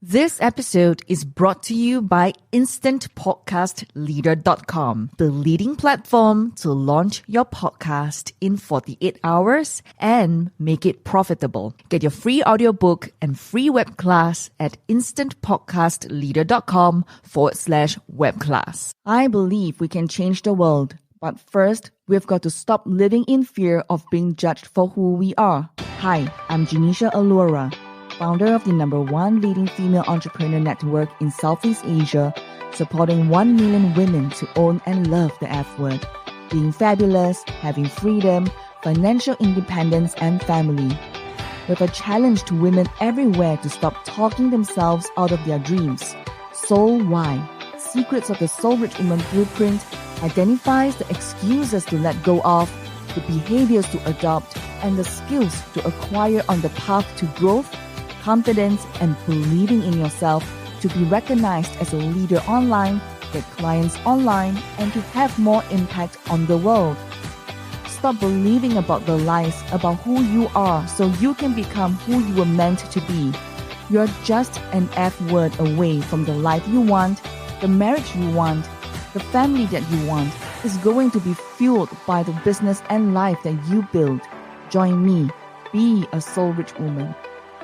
This episode is brought to you by InstantPodcastLeader.com, the leading platform to launch your podcast in 48 hours and make it profitable. Get your free audiobook and free web class at InstantPodcastLeader.com/web class. I believe we can change the world, but first, we've got to stop living in fear of being judged for who we are. Hi, I'm Janisha Alura, founder of the #1 leading female entrepreneur network in Southeast Asia, supporting 1 million women to own and love the F word, being fabulous, having freedom, financial independence, and family. With a challenge to women everywhere to stop talking themselves out of their dreams. Soul Why? Secrets of the Soul Rich Woman Blueprint identifies the excuses to let go of, the behaviors to adopt, and the skills to acquire on the path to growth, confidence, and believing in yourself to be recognized as a leader online, get clients online, and to have more impact on the world. Stop believing about the lies about who you are so you can become who you were meant to be. You're just an F word away from the life you want, the marriage you want, the family that you want is going to be fueled by the business and life that you build. Join me. Be a soul-rich woman.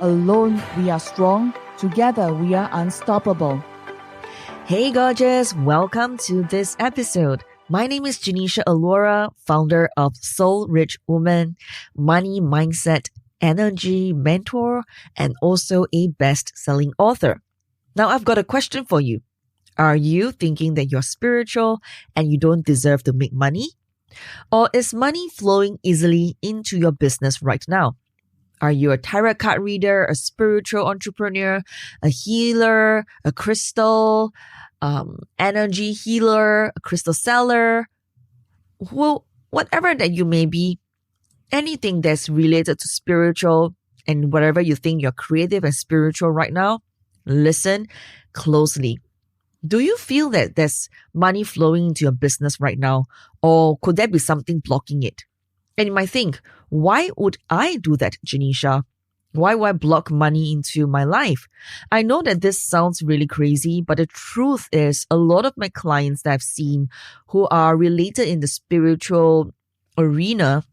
Alone, we are strong. Together, we are unstoppable. Hey, gorgeous. Welcome to this episode. My name is Janisha Alura, founder of Soul Rich Woman, money mindset, energy mentor, and also a best-selling author. Now, I've got a question for you. Are you thinking that you're spiritual and you don't deserve to make money? Or is money flowing easily into your business right now? Are you a tarot card reader, a spiritual entrepreneur, a healer, a crystal, energy healer, a crystal seller? Well, whatever that you may be, anything that's related to spiritual and whatever you think you're creative and spiritual right now, listen closely. Do you feel that there's money flowing into your business right now? Or could there be something blocking it? And you might think, why would I do that, Janisha? Why would I block money into my life? I know that this sounds really crazy, but the truth is a lot of my clients that I've seen who are related in the spiritual arena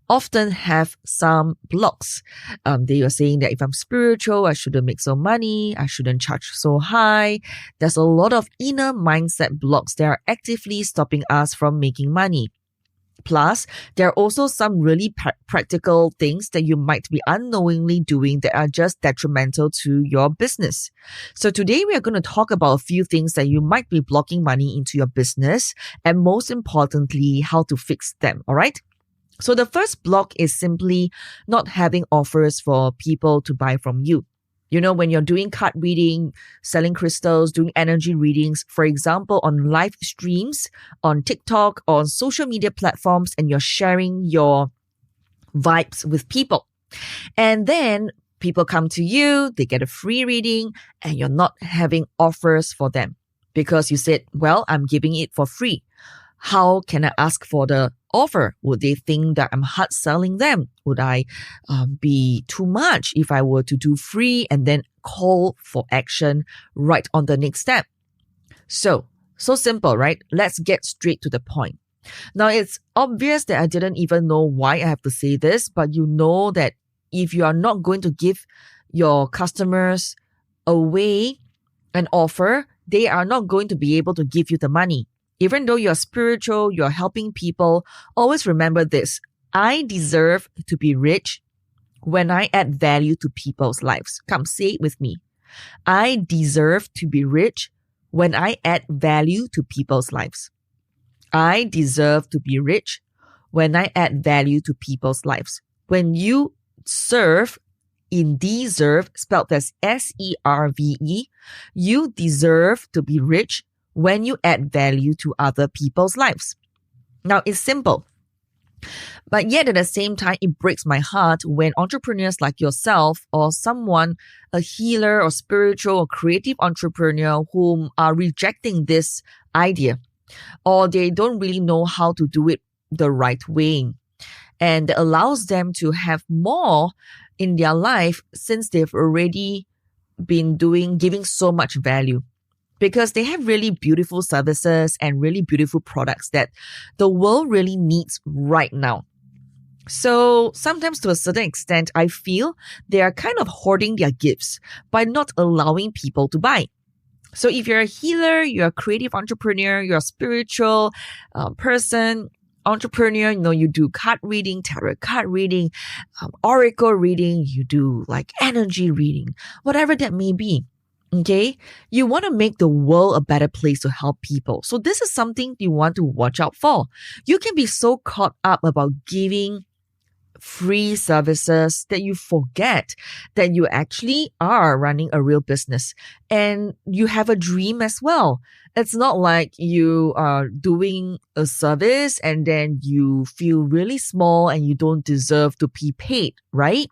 often have some blocks. They are saying that if I'm spiritual, I shouldn't make so money, I shouldn't charge so high. There's a lot of inner mindset blocks that are actively stopping us from making money. Plus, there are also some really practical things that you might be unknowingly doing that are just detrimental to your business. So today we are going to talk about a few things that you might be blocking money into your business, and most importantly, how to fix them, all right? So the first block is simply not having offers for people to buy from you. You know, when you're doing card reading, selling crystals, doing energy readings, for example, on live streams, on TikTok, or on social media platforms, and you're sharing your vibes with people. And then people come to you, they get a free reading, and you're not having offers for them because you said, well, I'm giving it for free. How can I ask for the offer? Would they think that I'm hard selling them? Would I be too much if I were to do free and then call for action right on the next step? So simple, right? Let's get straight to the point. Now, it's obvious that I didn't even know why I have to say this, but you know that if you are not going to give your customers away an offer, they are not going to be able to give you the money. Even though you're spiritual, you're helping people, always remember this. I deserve to be rich when I add value to people's lives. Come, say it with me. I deserve to be rich when I add value to people's lives. I deserve to be rich when I add value to people's lives. When you serve in deserve, spelled as S-E-R-V-E, you deserve to be rich when you add value to other people's lives. Now, it's simple. But yet at the same time, it breaks my heart when entrepreneurs like yourself or someone, a healer or spiritual or creative entrepreneur whom are rejecting this idea, or they don't really know how to do it the right way. And it allows them to have more in their life since they've already been giving so much value because they have really beautiful services and really beautiful products that the world really needs right now. So sometimes to a certain extent, I feel they are kind of hoarding their gifts by not allowing people to buy. So if you're a healer, you're a creative entrepreneur, you're a spiritual person, entrepreneur, you do card reading, tarot card reading, oracle reading, you do like energy reading, whatever that may be. Okay, you want to make the world a better place to help people. So this is something you want to watch out for. You can be so caught up about giving free services that you forget that you actually are running a real business and you have a dream as well. It's not like you are doing a service and then you feel really small and you don't deserve to be paid, right?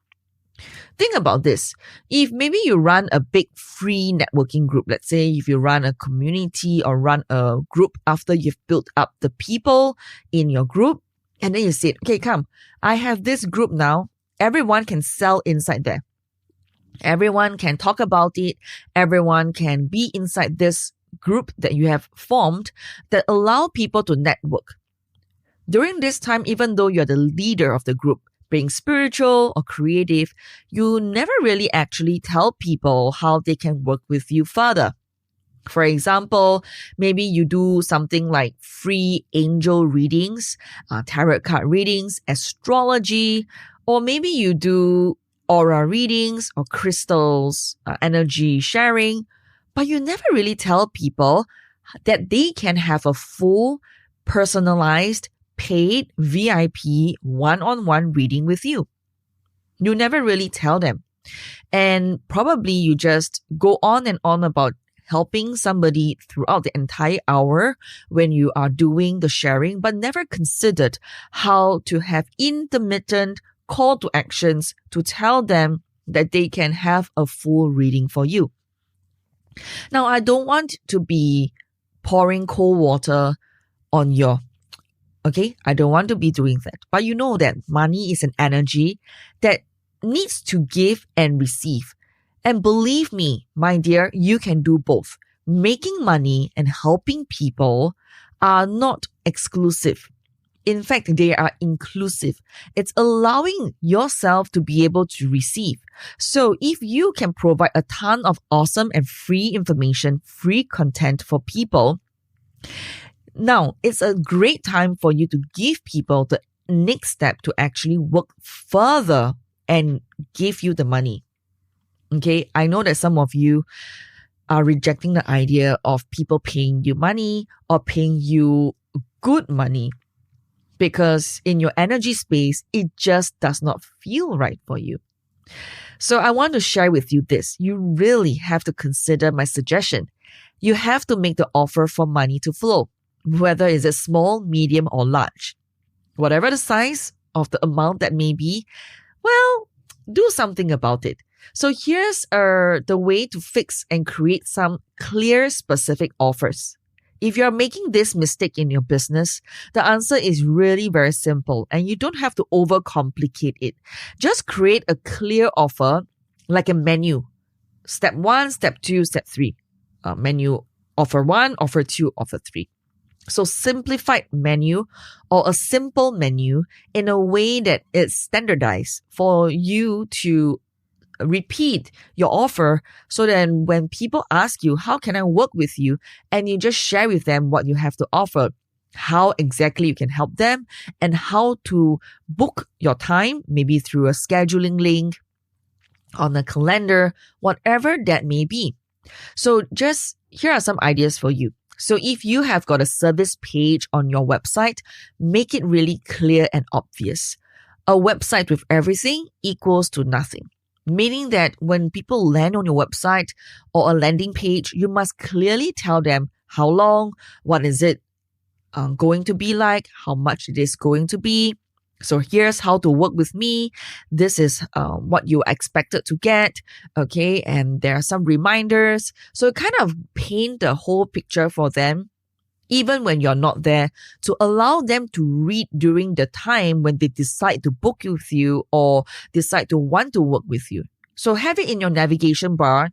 Think about this. If maybe you run a big free networking group, let's say if you run a community or run a group after you've built up the people in your group, and then you said, okay, come, I have this group now. Everyone can sell inside there. Everyone can talk about it. Everyone can be inside this group that you have formed that allow people to network. During this time, even though you're the leader of the group, being spiritual or creative, you never really actually tell people how they can work with you further. For example, maybe you do something like free angel readings, tarot card readings, astrology, or maybe you do aura readings or crystals, energy sharing, but you never really tell people that they can have a full, personalized, paid VIP one-on-one reading with you. You never really tell them. And probably you just go on and on about helping somebody throughout the entire hour when you are doing the sharing, but never considered how to have intermittent call to actions to tell them that they can have a full reading for you. Now, I don't want to be pouring cold water on your Okay, I don't want to be doing that. But you know that money is an energy that needs to give and receive. And believe me, my dear, you can do both. Making money and helping people are not exclusive. In fact, they are inclusive. It's allowing yourself to be able to receive. So if you can provide a ton of awesome and free information, free content for people, now it's a great time for you to give people the next step to actually work further and give you the money. Okay, I know that some of you are rejecting the idea of people paying you money or paying you good money because in your energy space, it just does not feel right for you. So I want to share with you this. You really have to consider my suggestion. You have to make the offer for money to flow, whether it's small, medium, or large. Whatever the size of the amount that may be, well, do something about it. So here's the way to fix and create some clear, specific offers. If you're making this mistake in your business, the answer is really very simple and you don't have to overcomplicate it. Just create a clear offer like a menu. Step 1, step 2, step 3. Menu, offer 1, offer 2, offer 3. So simplified menu or a simple menu in a way that it's standardized for you to repeat your offer so that when people ask you, how can I work with you? And you just share with them what you have to offer, how exactly you can help them and how to book your time, maybe through a scheduling link on a calendar, whatever that may be. So just here are some ideas for you. So if you have got a service page on your website, make it really clear and obvious. A website with everything equals to nothing. Meaning that when people land on your website or a landing page, you must clearly tell them how long, what is it going to be like, how much it is going to be. So here's how to work with me. This is what you expected to get. Okay. And there are some reminders. So kind of paint the whole picture for them, even when you're not there, to allow them to read during the time when they decide to book with you or decide to want to work with you. So have it in your navigation bar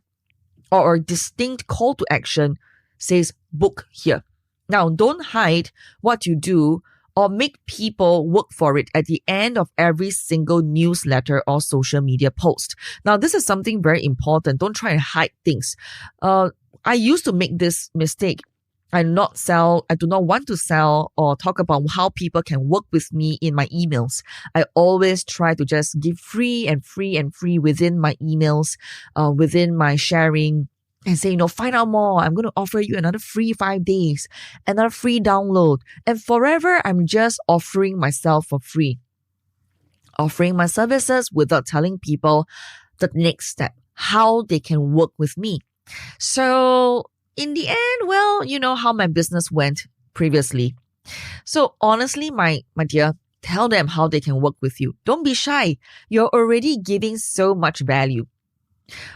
or a distinct call to action says book here. Now, don't hide what you do or make people work for it at the end of every single newsletter or social media post. Now, this is something very important. Don't try and hide things. I used to make this mistake. I do not want to sell or talk about how people can work with me in my emails. I always try to just give free and free and free within my emails, within my sharing, and say, find out more. I'm going to offer you another free 5 days, another free download. And forever, I'm just offering myself for free, offering my services without telling people the next step, how they can work with me. So in the end, well, you know how my business went previously. So honestly, my dear, tell them how they can work with you. Don't be shy. You're already giving so much value.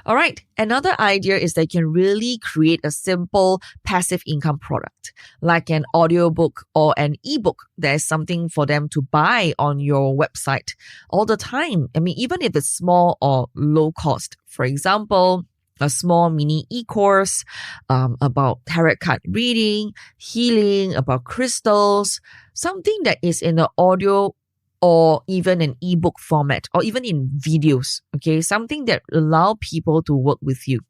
All right. Another idea is that you can really create a simple passive income product like an audiobook or an ebook. There's something for them to buy on your website all the time. I mean, even if it's small or low cost. For example, a small mini e-course about tarot card reading, healing, about crystals, something that is in the audio or even an ebook format, or even in videos, okay? Something that allow people to work with you.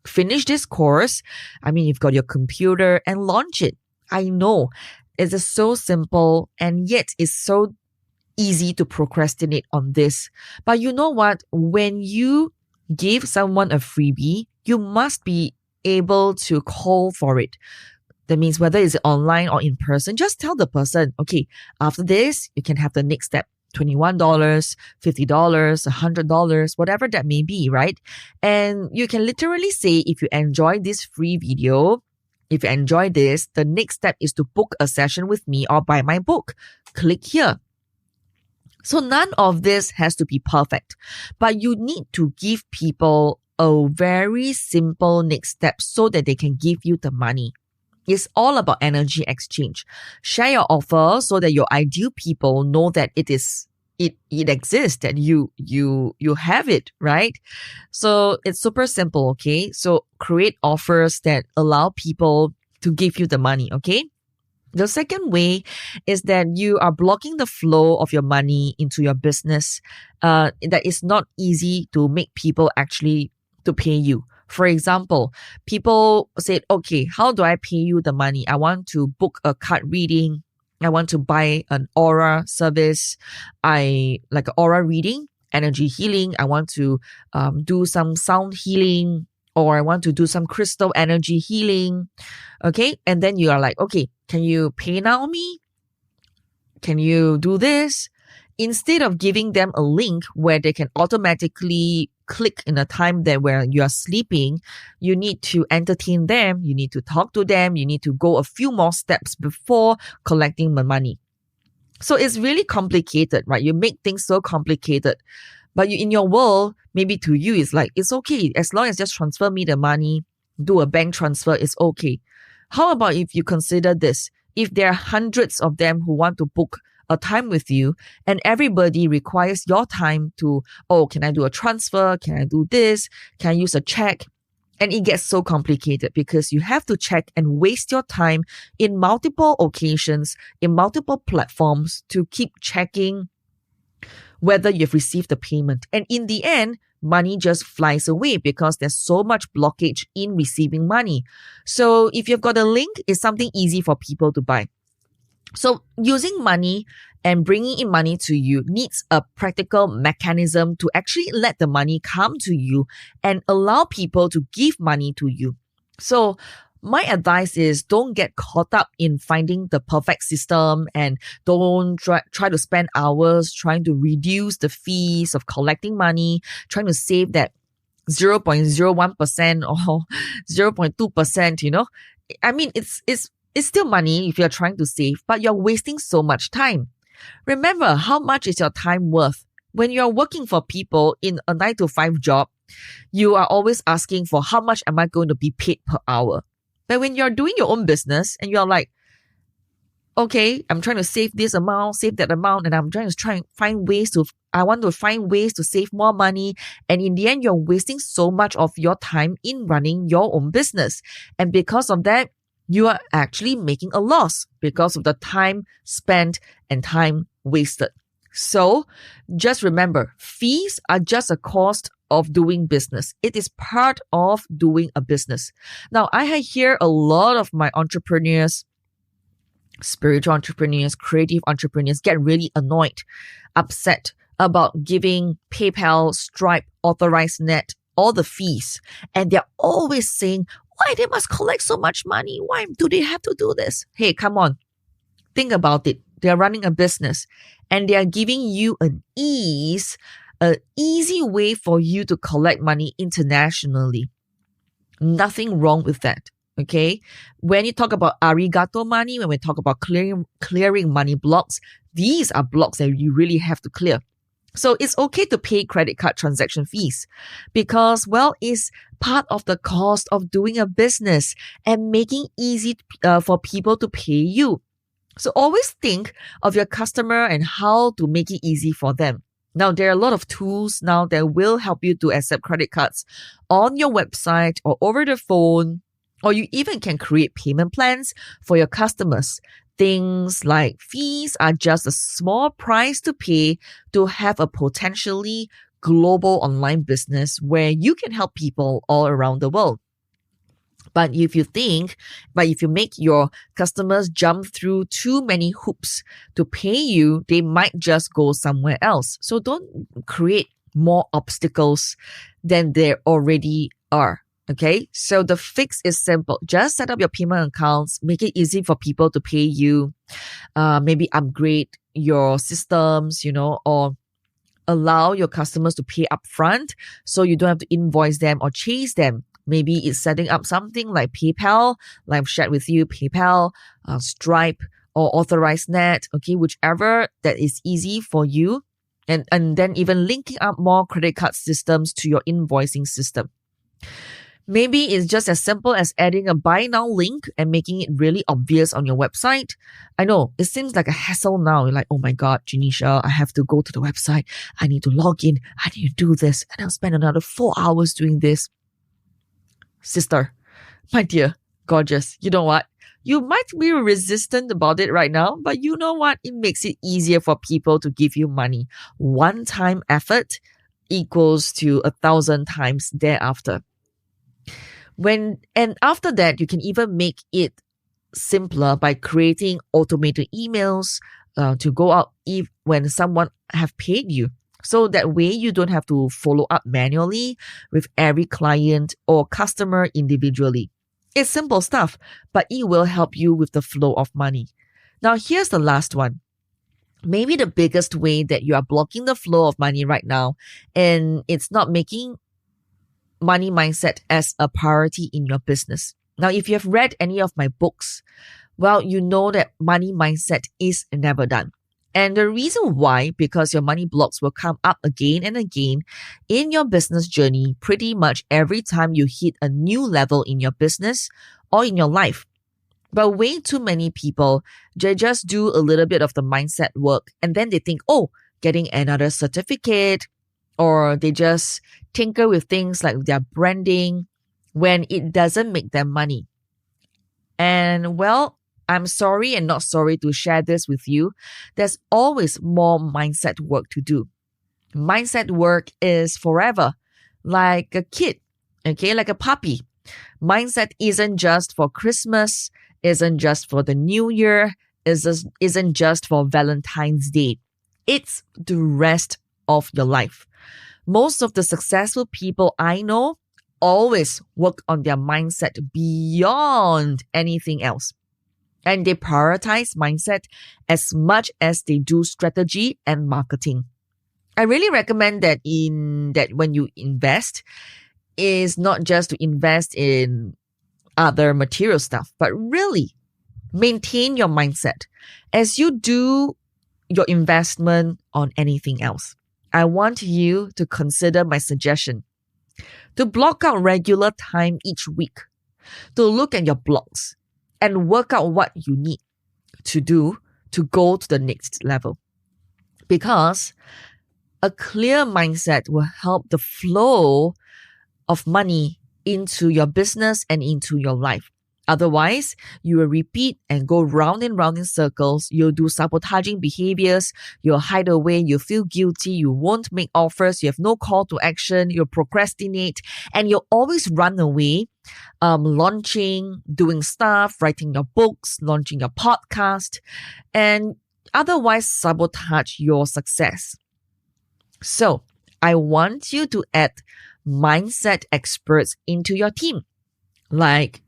Finish this course. I mean, you've got your computer and launch it. I know it is so simple and yet it's so easy to procrastinate on this. But you know what? When you give someone a freebie, you must be able to call for it. That means whether it's online or in person, just tell the person, okay, after this, you can have the next step, $21, $50, $100, whatever that may be, right? And you can literally say, if you enjoy this free video, if you enjoy this, the next step is to book a session with me or buy my book. Click here. So none of this has to be perfect, but you need to give people a very simple next step so that they can give you the money. It's all about energy exchange. Share your offer so that your ideal people know that it exists, that you have it, right? So it's super simple, okay? So create offers that allow people to give you the money, okay? The second way is that you are blocking the flow of your money into your business. That is not easy to make people actually to pay you. For example, people said, okay, how do I pay you the money? I want to book a card reading. I want to buy an aura service. Like aura reading, energy healing. I want to do some sound healing, or I want to do some crystal energy healing. Okay. And then you are like, okay, can you pay now me? Can you do this? Instead of giving them a link where they can automatically click in a time that where you are sleeping, you need to entertain them. You need to talk to them. You need to go a few more steps before collecting the money. So it's really complicated, right? You make things so complicated. But in your world, maybe to you, it's like, it's okay. As long as just transfer me the money, do a bank transfer, it's okay. How about if you consider this? If there are hundreds of them who want to book a time with you and everybody requires your time to, can I do a transfer? Can I do this? Can I use a check? And it gets so complicated because you have to check and waste your time in multiple occasions, in multiple platforms to keep checking whether you've received the payment. And in the end, money just flies away because there's so much blockage in receiving money. So if you've got a link, it's something easy for people to buy. So using money and bringing in money to you needs a practical mechanism to actually let the money come to you and allow people to give money to you. So my advice is don't get caught up in finding the perfect system and don't try to spend hours trying to reduce the fees of collecting money, trying to save that 0.01% or 0.2%, I mean, it's still money if you're trying to save, but you're wasting so much time. Remember, how much is your time worth? When you're working for people in a 9-to-5 job, you are always asking for how much am I going to be paid per hour? But when you're doing your own business and you're like, okay, I'm trying to save this amount, save that amount, and I'm trying to find ways to I want to find ways to save more money. And in the end, you're wasting so much of your time in running your own business. And because of that, you are actually making a loss because of the time spent and time wasted. So just remember, fees are just a cost of doing business. It is part of doing a business. Now, I hear a lot of my entrepreneurs, spiritual entrepreneurs, creative entrepreneurs get really annoyed, upset about giving PayPal, Stripe, AuthorizeNet all the fees. And they're always saying, why they must collect so much money? Why do they have to do this? Hey, come on. Think about it. They're running a business and they are giving you an easy way for you to collect money internationally. Nothing wrong with that. Okay. When you talk about arigato money, when we talk about clearing money blocks, these are blocks that you really have to clear. So it's okay to pay credit card transaction fees because, well, it's part of the cost of doing a business and making easy for people to pay you. So always think of your customer and how to make it easy for them. Now, there are a lot of tools now that will help you to accept credit cards on your website or over the phone, or you even can create payment plans for your customers. Things like fees are just a small price to pay to have a potentially global online business where you can help people all around the world. But if you make your customers jump through too many hoops to pay you, they might just go somewhere else. So don't create more obstacles than there already are. Okay, so the fix is simple. Just set up your payment accounts, make it easy for people to pay you, maybe upgrade your systems, or allow your customers to pay upfront so you don't have to invoice them or chase them. Maybe it's setting up something like PayPal, like I've shared with you, PayPal, Stripe, or AuthorizeNet, okay, whichever that is easy for you. And then even linking up more credit card systems to your invoicing system. Maybe it's just as simple as adding a buy now link and making it really obvious on your website. I know it seems like a hassle now. You're like, oh my God, Janisha, I have to go to the website. I need to log in. I need to do this. And I'll spend another 4 hours doing this. Sister, my dear, gorgeous, you know what? You might be resistant about it right now, but you know what? It makes it easier for people to give you money. One-time effort equals to 1,000 times thereafter. And after that, you can even make it simpler by creating automated emails to go out when someone have paid you. So that way you don't have to follow up manually with every client or customer individually. It's simple stuff, but it will help you with the flow of money. Now, here's the last one. Maybe the biggest way that you are blocking the flow of money right now, and it's not making money mindset as a priority in your business. Now, if you have read any of my books, well, you know that money mindset is never done. And the reason why, because your money blocks will come up again and again in your business journey pretty much every time you hit a new level in your business or in your life. But way too many people, they just do a little bit of the mindset work and then they think, oh, getting another certificate, or they just tinker with things like their branding when it doesn't make them money. And well, I'm sorry and not sorry to share this with you. There's always more mindset work to do. Mindset work is forever, like a kid, okay, like a puppy. Mindset isn't just for Christmas, isn't just for the New Year, isn't just for Valentine's Day. It's the rest of your life. Most of the successful people I know always work on their mindset beyond anything else. And they prioritize mindset as much as they do strategy and marketing. I really recommend that when you invest, is not just to invest in other material stuff, but really maintain your mindset as you do your investment on anything else. I want you to consider my suggestion to block out regular time each week to look at your blogs and work out what you need to do to go to the next level. Because A clear mindset will help the flow of money into your business and into your life. Otherwise, you will repeat and go round and round in circles. You'll do sabotaging behaviors. You'll hide away. You'll feel guilty. You won't make offers. You have no call to action. You'll procrastinate. And you'll always run away, launching, doing stuff, writing your books, launching your podcast, and otherwise sabotage your success. So, I want you to add mindset experts into your team, like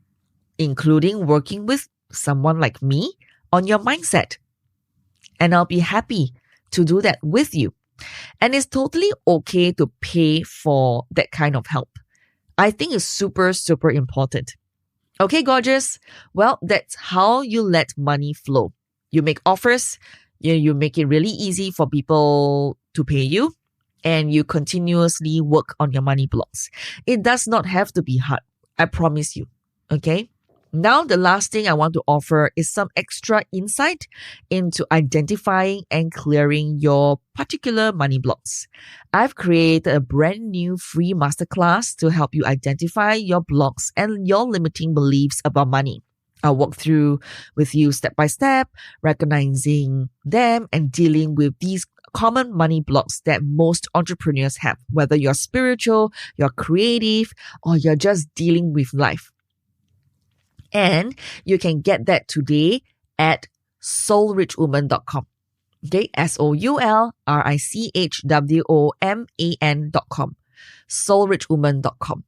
including working with someone like me on your mindset. And I'll be happy to do that with you. And it's totally okay to pay for that kind of help. I think it's super, super important. Okay, gorgeous. Well, that's how you let money flow. You make offers, you make it really easy for people to pay you, and you continuously work on your money blocks. It does not have to be hard. I promise you. Okay? Now, the last thing I want to offer is some extra insight into identifying and clearing your particular money blocks. I've created a brand new free masterclass to help you identify your blocks and your limiting beliefs about money. I'll walk through with you step by step, recognizing them and dealing with these common money blocks that most entrepreneurs have, whether you're spiritual, you're creative, or you're just dealing with life. And you can get that today at soulrichwoman.com. Okay, soulrichwoman.com. soulrichwoman.com.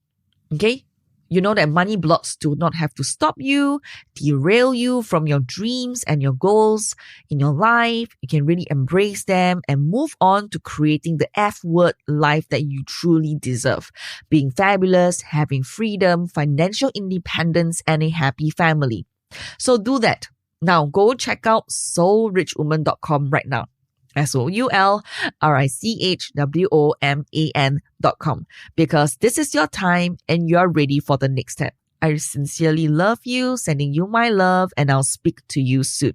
Okay, you know that money blocks do not have to stop you, derail you from your dreams and your goals in your life. You can really embrace them and move on to creating the F-word life that you truly deserve. Being fabulous, having freedom, financial independence, and a happy family. So do that. Now go check out soulrichwoman.com right now. soulrichwoman.com, because this is your time and you're ready for the next step. I sincerely love you, sending you my love, and I'll speak to you soon.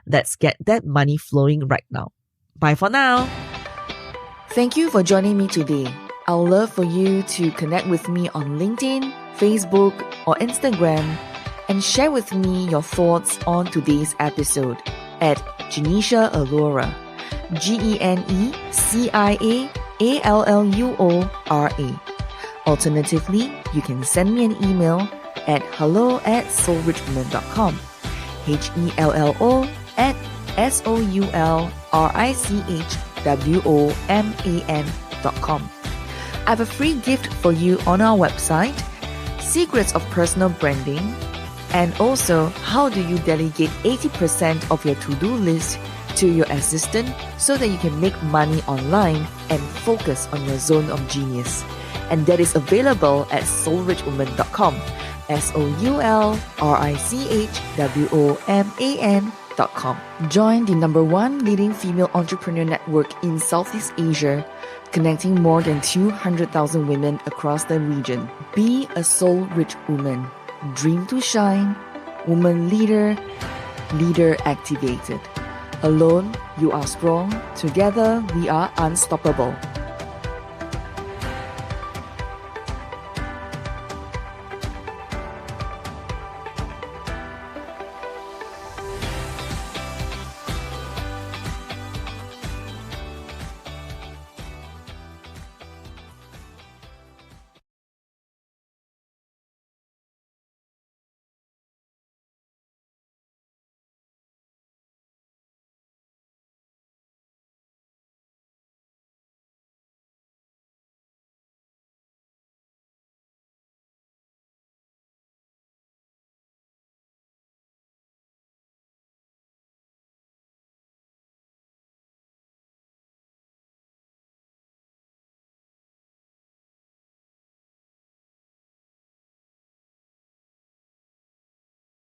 Let's get that money flowing right now. Bye for now. Thank you for joining me today. I'd love for you to connect with me on LinkedIn, Facebook, or Instagram and share with me your thoughts on today's episode at Genecia Allura. GENECIAALLUORA. Alternatively, you can send me an email at hello@soulrichwoman.com. hello@soulrichwoman.com. I have a free gift for you on our website, Secrets of Personal Branding, and also how do you delegate 80% of your to-do list to your assistant so that you can make money online and focus on your zone of genius. And that is available at soulrichwoman.com. soulrichwoman.com. Join the #1 leading female entrepreneur network in Southeast Asia, connecting more than 200,000 women across the region. Be a soul rich woman. Dream to shine. Woman leader. Leader activated. Alone, you are strong. Together, we are unstoppable.